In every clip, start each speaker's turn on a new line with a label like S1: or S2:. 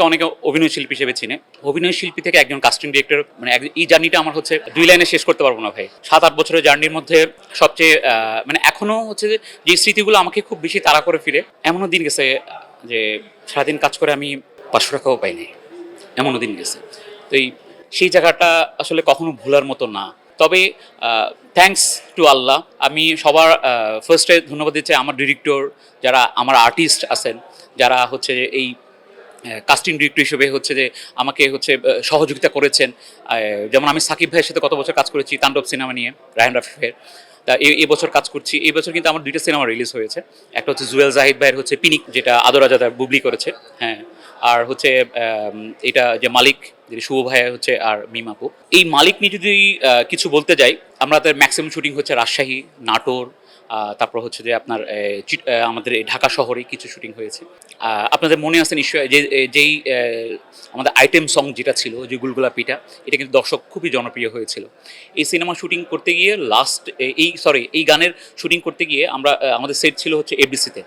S1: অনেকে অভিনয় শিল্পী হিসেবে চিনে। অভিনয় শিল্পী থেকে একজন কাস্টিং ডিরেক্টর মানে এই জার্নিটা আমার হচ্ছে ২ লাইনে শেষ করতে পারবো না ভাই। ৭-৮ বছরের জার্নির মধ্যে সবচেয়ে মানে এখনো হচ্ছে যে স্মৃতিগুলো আমাকে খুব বেশি তাড়া করে ফিরে। এমনও দিন গেছে যে সারাদিন কাজ করে আমি ৫০০ টাকাও পাই নাই। এমনও দিন গেছে। তো সেই জায়গাটা আসলে কখনো ভোলার মতো না। তবে থ্যাঙ্কস টু আল্লাহ, আমি সবার ফার্স্টে ধন্যবাদ দিচ্ছি আমার ডিরেক্টর, যারা আমার আর্টিস্ট আছেন, যারা হচ্ছে এই কাস্টিং ডিরেক্টর হিসেবে হচ্ছে যে আমাকে হচ্ছে সহযোগিতা করেছেন। যেমন আমি সাকিব ভাইয়ের সাথে কত বছর কাজ করেছি তাণ্ডব সিনেমা নিয়ে, রায়হান রাফিফের। তা এই বছর কাজ করছি। এই বছর কিন্তু আমার ২টা সিনেমা রিলিজ হয়েছে। একটা হচ্ছে জুয়েল জাহিদ ভাইয়ের হচ্ছে পিনিক, যেটা আদর আজাদার বুবলি করেছে, হ্যাঁ। আর হচ্ছে এটা যে মালিক, যে শুভ ভাইয়া হচ্ছে, আর মিমাপু। এই মালিক নিয়ে যদি কিছু বলতে যাই, আমাদের ম্যাক্সিমাম শুটিং হচ্ছে রাজশাহী, নাটোর, তারপর হচ্ছে যে আপনার আমাদের এই ঢাকা শহরে কিছু শুটিং হয়েছে। আপনাদের মনে আছে নিশ্চয়ই যেই আমাদের আইটেম সং যেটা ছিল, যে গুলগুলা পিঠা, এটা কিন্তু দর্শক খুবই জনপ্রিয় হয়েছিল। এই সিনেমা শুটিং করতে গিয়ে এই গানের শুটিং করতে গিয়ে আমরা আমাদের সেট ছিল হচ্ছে এফডিসিতে।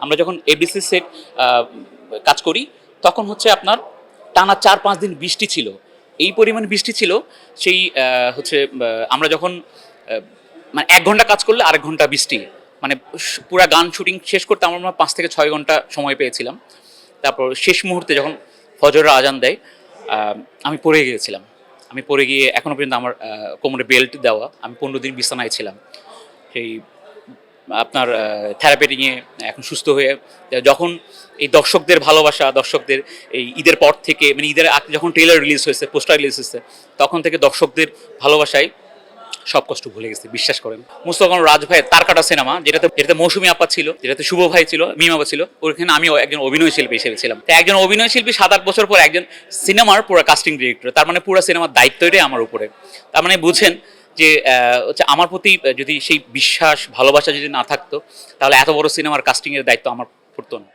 S1: আমরা যখন এফডিসি সেট কাজ করি, তখন হচ্ছে আপনার টানা ৪-৫ দিন বৃষ্টি ছিল। এই পরিমাণ বৃষ্টি ছিল, সেই হচ্ছে আমরা যখন মানে ১ ঘন্টা কাজ করলে আরেক ঘন্টা বৃষ্টি, মানে পুরা গান শুটিং শেষ করতে আমরা ৫ থেকে ৬ ঘন্টা সময় পেয়েছিলাম। তারপর শেষ মুহূর্তে যখন ফজরের আজান দেয়, আমি পড়ে গিয়েছিলাম। আমি পড়ে গিয়ে এখনও পর্যন্ত আমার কোমরে বেল্ট দেওয়া, আমি ১৫ দিন বিছানায় ছিলাম। সেই আপনার থেরাপি নিয়ে এখন সুস্থ হয়ে যখন এই দর্শকদের ভালোবাসা, দর্শকদের এই ঈদের পর থেকে, মানে ঈদের যখন ট্রেলার রিলিজ হয়েছে, পোস্টার রিলিজ হয়েছে, তখন থেকে দর্শকদের ভালোবাসায় সব কষ্ট ভুলে গেছি, বিশ্বাস করেন। মুস্তফা রাজ ভাইয়ের তার কাটা সিনেমা, যেটাতে মৌসুমী আপা ছিল, যেটাতে শুভ ভাই ছিল, মিমাপা ছিল, ওখানে আমি একজন অভিনয় শিল্পী হিসেবে ছিলাম। তো একজন অভিনয় শিল্পী ৭-৮ বছর পর একজন সিনেমার পুরো কাস্টিং ডিরেক্টর, তার মানে পুরো সিনেমার দায়িত্বটাই আমার উপরে। তার মানে বুঝেন যে হচ্ছে আমার প্রতি যদি সেই বিশ্বাস ভালোবাসা যদি না থাকতো, তাহলে এত বড় সিনেমার কাস্টিংয়ের দায়িত্ব আমার পড়তো না।